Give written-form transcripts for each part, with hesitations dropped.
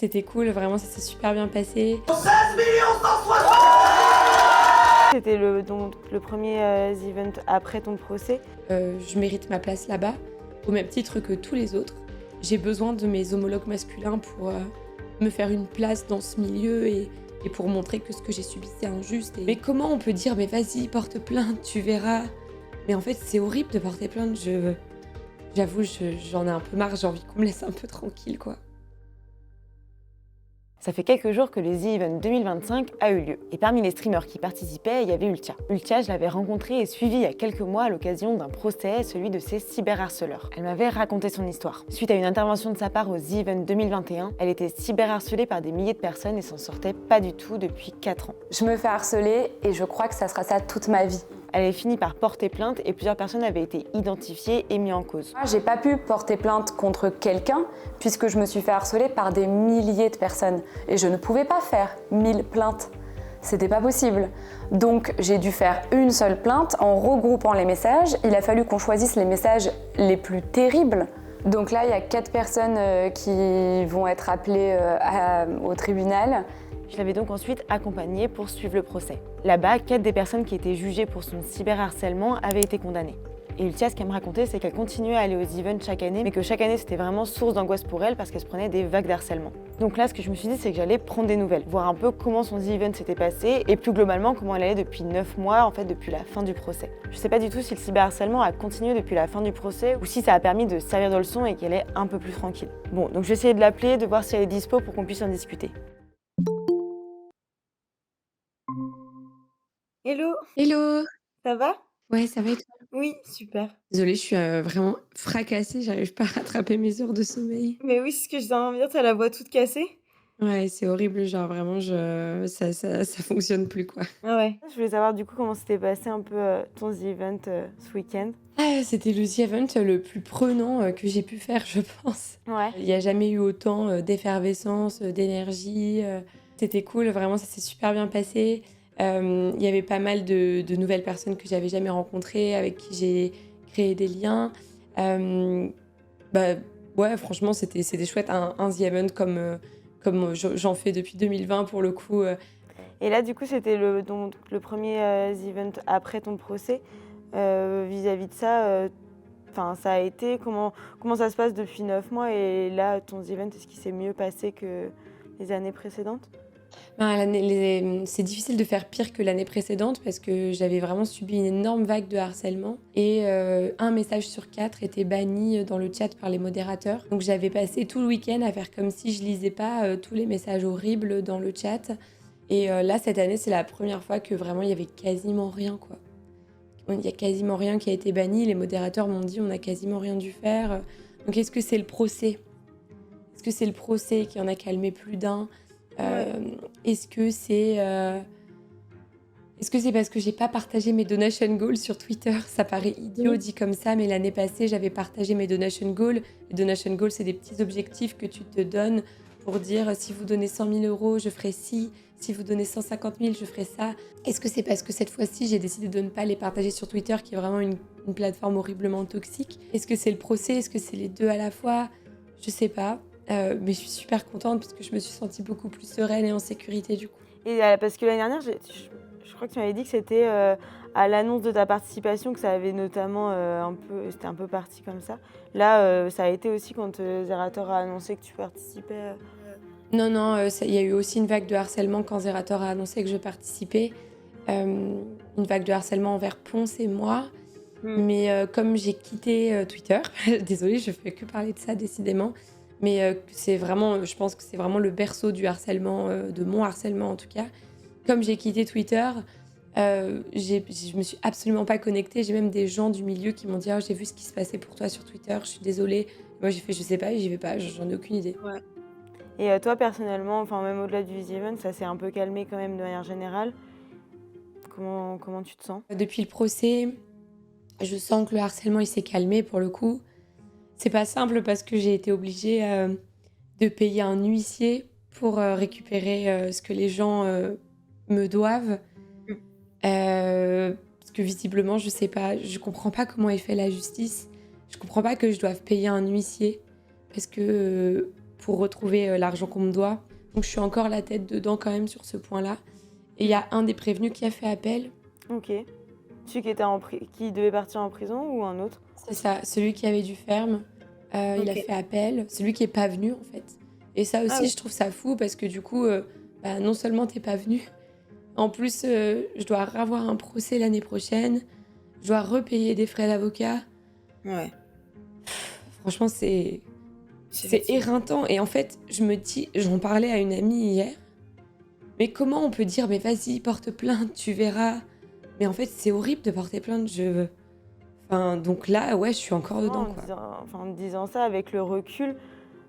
C'était cool, vraiment ça s'est super bien passé. 16 160 C'était donc le premier event après ton procès. Je mérite ma place là-bas, au même titre que tous les autres. J'ai besoin de mes homologues masculins pour me faire une place dans ce milieu et pour montrer que ce que j'ai subi c'est injuste. Mais comment on peut dire mais vas-y porte plainte, tu verras. Mais en fait c'est horrible de porter plainte, j'avoue j'en ai un peu marre, j'ai envie qu'on me laisse un peu tranquille quoi. Ça fait quelques jours que le The Event 2025 a eu lieu. Et parmi les streamers qui participaient, il y avait Ultia. Ultia, je l'avais rencontrée et suivie il y a quelques mois à l'occasion d'un procès, celui de ses cyberharceleurs. Elle m'avait raconté son histoire. Suite à une intervention de sa part au The Event 2021, elle était cyberharcelée par des milliers de personnes et s'en sortait pas du tout depuis 4 ans. Je me fais harceler et je crois que ça sera ça toute ma vie. Elle avait fini par porter plainte et plusieurs personnes avaient été identifiées et mises en cause. Moi, j'ai pas pu porter plainte contre quelqu'un puisque je me suis fait harceler par des milliers de personnes. Et je ne pouvais pas faire 1000 plaintes. C'était pas possible. Donc j'ai dû faire une seule plainte en regroupant les messages. Il a fallu qu'on choisisse les messages les plus terribles. Donc là, il y a 4 personnes qui vont être appelées au tribunal. Je l'avais donc ensuite accompagnée pour suivre le procès. Là-bas, 4 des personnes qui étaient jugées pour son cyberharcèlement avaient été condamnées. Et Ultia, ce qu'elle me racontait, c'est qu'elle continuait à aller aux events chaque année, mais que chaque année, c'était vraiment source d'angoisse pour elle parce qu'elle se prenait des vagues d'harcèlement. Donc là, ce que je me suis dit, c'est que j'allais prendre des nouvelles, voir un peu comment son event s'était passé et plus globalement, comment elle allait depuis 9 mois, en fait, depuis la fin du procès. Je sais pas du tout si le cyberharcèlement a continué depuis la fin du procès ou si ça a permis de servir de leçon et qu'elle est un peu plus tranquille. Bon, donc je vais essayer de l'appeler, de voir si elle est dispo pour qu'on puisse en discuter. Hello, Hello. ça va? Ouais ça va et toi? Oui, super. Désolée, je suis vraiment fracassée, j'arrive pas à rattraper mes heures de sommeil. Mais oui, c'est ce que je viens de dire, t'as la voix toute cassée. Ouais, c'est horrible, genre vraiment ça fonctionne plus quoi. Ah ouais. Je voulais savoir du coup comment s'était passé un peu ton The Event ce week-end. Ah, c'était le The Event le plus prenant que j'ai pu faire, je pense. Ouais. Il n'y a jamais eu autant d'effervescence, d'énergie. C'était cool, vraiment, ça s'est super bien passé. Il y avait pas mal de nouvelles personnes que j'avais jamais rencontrées, avec qui j'ai créé des liens. Bah, ouais, franchement, c'était chouette, un The Event comme j'en fais depuis 2020 pour le coup. Et là, du coup, c'était donc le premier The Event après ton procès. Vis-à-vis de ça, ça a été comment ça se passe depuis 9 mois et là, ton The Event, est-ce qu'il s'est mieux passé que les années précédentes? Ben, c'est difficile de faire pire que l'année précédente parce que j'avais vraiment subi une énorme vague de harcèlement et un message sur 4 était banni dans le chat par les modérateurs. Donc j'avais passé tout le week-end à faire comme si je lisais pas tous les messages horribles dans le chat. Et là, cette année, c'est la première fois que vraiment il y avait quasiment rien, quoi. Il y a quasiment rien qui a été banni. Les modérateurs m'ont dit on a quasiment rien dû faire. Donc est-ce que c'est le procès? Est-ce que c'est le procès qui en a calmé plus d'un? Est-ce que c'est parce que j'ai pas partagé mes donation goals sur Twitter? Ça paraît idiot dit comme ça, mais l'année passée, j'avais partagé mes donation goals. Les donation goals, c'est des petits objectifs que tu te donnes pour dire si vous donnez 100 000 €, je ferai ci. Si vous donnez 150 000, je ferai ça. Est-ce que c'est parce que cette fois-ci, j'ai décidé de ne pas les partager sur Twitter, qui est vraiment une plateforme horriblement toxique? Est-ce que c'est le procès? Est-ce que c'est les deux à la fois? Je sais pas. Mais je suis super contente parce que je me suis sentie beaucoup plus sereine et en sécurité du coup. Et parce que l'année dernière, je crois que tu m'avais dit que c'était à l'annonce de ta participation que ça avait notamment c'était un peu parti comme ça. Là, ça a été aussi quand Zerator a annoncé que tu participais. Non, il y a eu aussi une vague de harcèlement quand Zerator a annoncé que je participais. Une vague de harcèlement envers Ponce et moi. Mais comme j'ai quitté Twitter, désolée, je fais que parler de ça décidément, mais c'est vraiment, je pense que c'est vraiment le berceau du harcèlement, de mon harcèlement en tout cas. Comme j'ai quitté Twitter, je me suis absolument pas connectée. J'ai même des gens du milieu qui m'ont dit j'ai vu ce qui se passait pour toi sur Twitter, je suis désolée. Moi j'ai fait je sais pas et j'y vais pas, j'en ai aucune idée. Ouais. Et toi personnellement, même au-delà du The Event, ça s'est un peu calmé quand même de manière générale. Comment tu te sens? Depuis le procès, je sens que le harcèlement il s'est calmé pour le coup. C'est pas simple parce que j'ai été obligée de payer un huissier pour récupérer ce que les gens me doivent. Parce que visiblement, je sais pas, je comprends pas comment est fait la justice. Je comprends pas que je doive payer un huissier parce que pour retrouver l'argent qu'on me doit. Donc je suis encore la tête dedans quand même sur ce point-là. Et il y a un des prévenus qui a fait appel. Ok. Celui qui devait partir en prison ou un autre? C'est ça, celui qui avait du ferme, il a Ok. fait appel. Celui qui est pas venu en fait. Et ça aussi, oui. je trouve ça fou parce que du coup, non seulement t'es pas venu, en plus, je dois avoir un procès l'année prochaine. Je dois repayer des frais d'avocat. Ouais. Franchement, c'est fatigant. éreintant. Et en fait, je me dis, j'en parlais à une amie hier, mais comment on peut dire, mais vas-y, porte plainte, tu verras. Mais en fait, c'est horrible de porter plainte. Donc là, ouais, je suis encore dedans, quoi. En disant ça, avec le recul,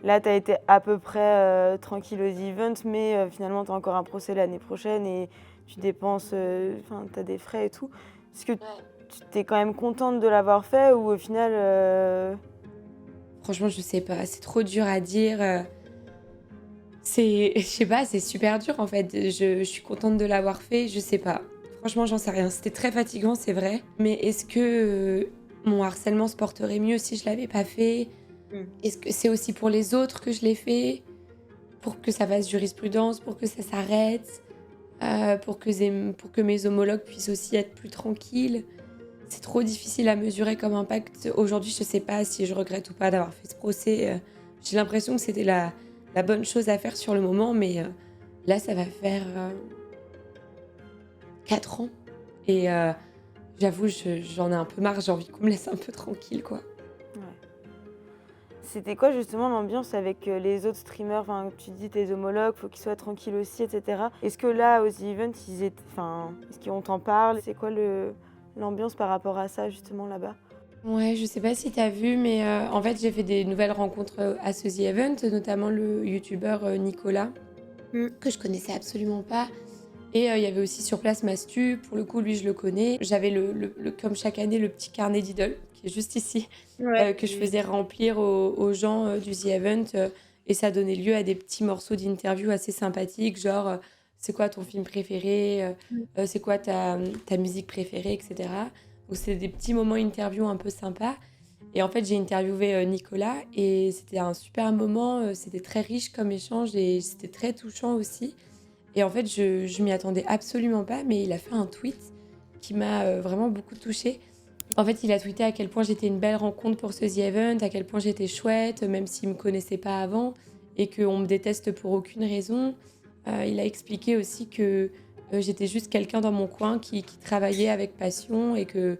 là, tu as été à peu près tranquille aux events, mais finalement, tu as encore un procès l'année prochaine et tu dépenses, tu as des frais et tout. Est-ce que tu es quand même contente de l'avoir fait ou au final... Franchement, je sais pas, c'est trop dur à dire. Je sais pas, c'est super dur en fait. Je suis contente de l'avoir fait, je sais pas. Franchement, j'en sais rien. C'était très fatigant, c'est vrai. Mais est-ce que mon harcèlement se porterait mieux si je l'avais pas fait? Est-ce que c'est aussi pour les autres que je l'ai fait? Pour que ça fasse jurisprudence, pour que ça s'arrête, pour que mes homologues puissent aussi être plus tranquilles? C'est trop difficile à mesurer comme impact. Aujourd'hui, je sais pas si je regrette ou pas d'avoir fait ce procès. J'ai l'impression que c'était la bonne chose à faire sur le moment, mais là, ça va faire 4 ans. Et j'avoue, j'en ai un peu marre, j'ai envie qu'on me laisse un peu tranquille, quoi. Ouais. C'était quoi justement l'ambiance avec les autres streamers? Enfin, tu dis tes homologues, faut qu'ils soient tranquilles aussi, etc. Est-ce que là, aux events, est-ce qu'on t'en parle? C'est quoi l'ambiance par rapport à ça justement là-bas? Ouais, je sais pas si t'as vu, mais en fait, j'ai fait des nouvelles rencontres à ce The Event, notamment le youtubeur Nicolas, que je connaissais absolument pas. Et il y avait aussi sur place Mastu, pour le coup, lui, je le connais. J'avais comme chaque année, le petit carnet d'idoles, qui est juste ici, que je faisais remplir aux gens du The Event. Et ça donnait lieu à des petits morceaux d'interview assez sympathiques, genre c'est quoi ton film préféré, c'est quoi ta musique préférée, etc. Donc c'était des petits moments interview un peu sympas. Et en fait, j'ai interviewé Nicolas et c'était un super moment. C'était très riche comme échange et c'était très touchant aussi. Et en fait, je m'y attendais absolument pas, mais il a fait un tweet qui m'a vraiment beaucoup touchée. En fait, il a tweeté à quel point j'étais une belle rencontre pour ce The Event, à quel point j'étais chouette, même s'il me connaissait pas avant, et qu'on me déteste pour aucune raison. Il a expliqué aussi que j'étais juste quelqu'un dans mon coin qui travaillait avec passion et que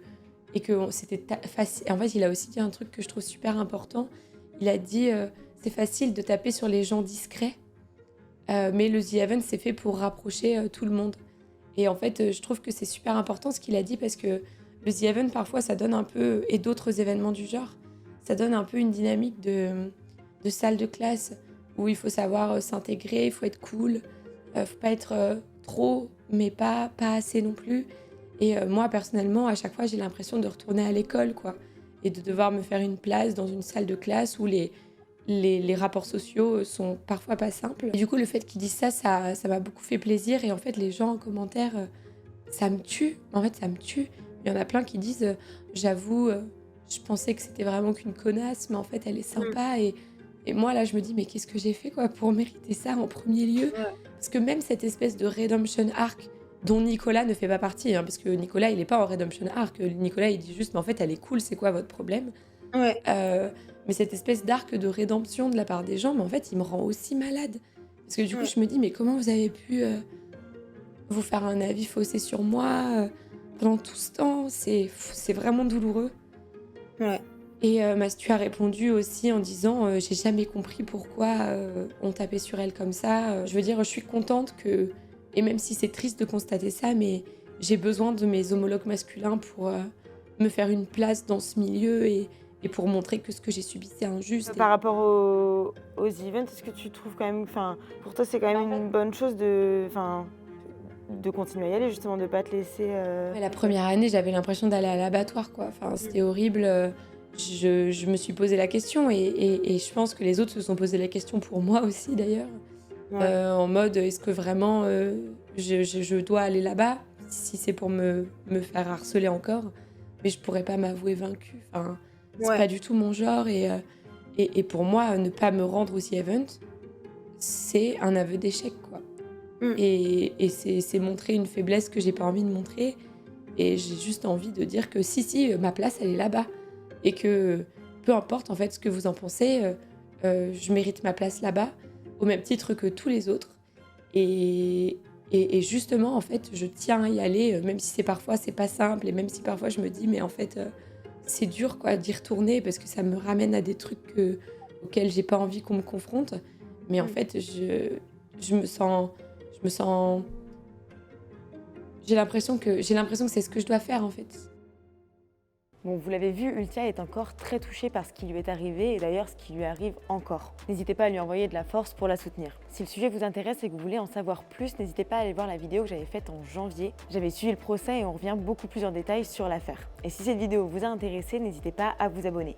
c'était facile. En fait, il a aussi dit un truc que je trouve super important. Il a dit c'est facile de taper sur les gens discrets, mais le The Event, c'est fait pour rapprocher tout le monde. Et en fait, je trouve que c'est super important ce qu'il a dit parce que le The Event, parfois, ça donne un peu, et d'autres événements du genre, ça donne un peu une dynamique de salle de classe où il faut savoir s'intégrer, il faut être cool, faut pas être trop, mais pas assez non plus. Et moi, personnellement, à chaque fois, j'ai l'impression de retourner à l'école, quoi, et de devoir me faire une place dans une salle de classe où les rapports sociaux sont parfois pas simples. Et du coup, le fait qu'ils disent ça m'a beaucoup fait plaisir. Et en fait, les gens en commentaire, ça me tue. En fait, ça me tue. Il y en a plein qui disent j'avoue, je pensais que c'était vraiment qu'une connasse, mais en fait, elle est sympa. Et moi, là, je me dis mais qu'est-ce que j'ai fait, quoi, pour mériter ça en premier lieu? Parce que même cette espèce de redemption arc dont Nicolas ne fait pas partie, hein, parce que Nicolas, il est pas en redemption arc. Nicolas, il dit juste mais en fait, elle est cool, c'est quoi votre problème? Mais cette espèce d'arc de rédemption de la part des gens, mais en fait, il me rend aussi malade. Parce que du coup, je me dis, mais comment vous avez pu vous faire un avis faussé sur moi pendant tout ce temps? C'est vraiment douloureux. Ouais. Et Mastu a répondu aussi en disant, j'ai jamais compris pourquoi on tapait sur elle comme ça. Je veux dire, je suis contente que, et même si c'est triste de constater ça, mais j'ai besoin de mes homologues masculins pour me faire une place dans ce milieu et pour montrer que ce que j'ai subi, c'est injuste. Par rapport aux events, est-ce que tu trouves quand même... pour toi, c'est quand même une bonne chose de continuer à y aller, justement, de ne pas te laisser... La première année, j'avais l'impression d'aller à l'abattoir, quoi. Enfin, c'était horrible. Je me suis posé la question et je pense que les autres se sont posé la question pour moi aussi, d'ailleurs. En mode, est-ce que vraiment je dois aller là-bas si c'est pour me faire harceler encore? Mais je pourrais pas m'avouer vaincue. Enfin, c'est pas du tout mon genre et Et pour moi, ne pas me rendre au The Event, c'est un aveu d'échec, quoi. Et c'est montrer une faiblesse que j'ai pas envie de montrer. Et j'ai juste envie de dire que si, ma place, elle est là-bas. Et que peu importe, en fait, ce que vous en pensez, je mérite ma place là-bas, au même titre que tous les autres. Et justement, en fait, je tiens à y aller, même si parfois, c'est pas simple. Et même si parfois, je me dis, mais en fait, c'est dur, quoi, d'y retourner, parce que ça me ramène à des trucs auxquels j'ai pas envie qu'on me confronte. Mais en fait, je me sens... J'ai l'impression que c'est ce que je dois faire, en fait. Bon, vous l'avez vu, Ultia est encore très touchée par ce qui lui est arrivé et d'ailleurs ce qui lui arrive encore. N'hésitez pas à lui envoyer de la force pour la soutenir. Si le sujet vous intéresse et que vous voulez en savoir plus, n'hésitez pas à aller voir la vidéo que j'avais faite en janvier. J'avais suivi le procès et on revient beaucoup plus en détail sur l'affaire. Et si cette vidéo vous a intéressé, n'hésitez pas à vous abonner.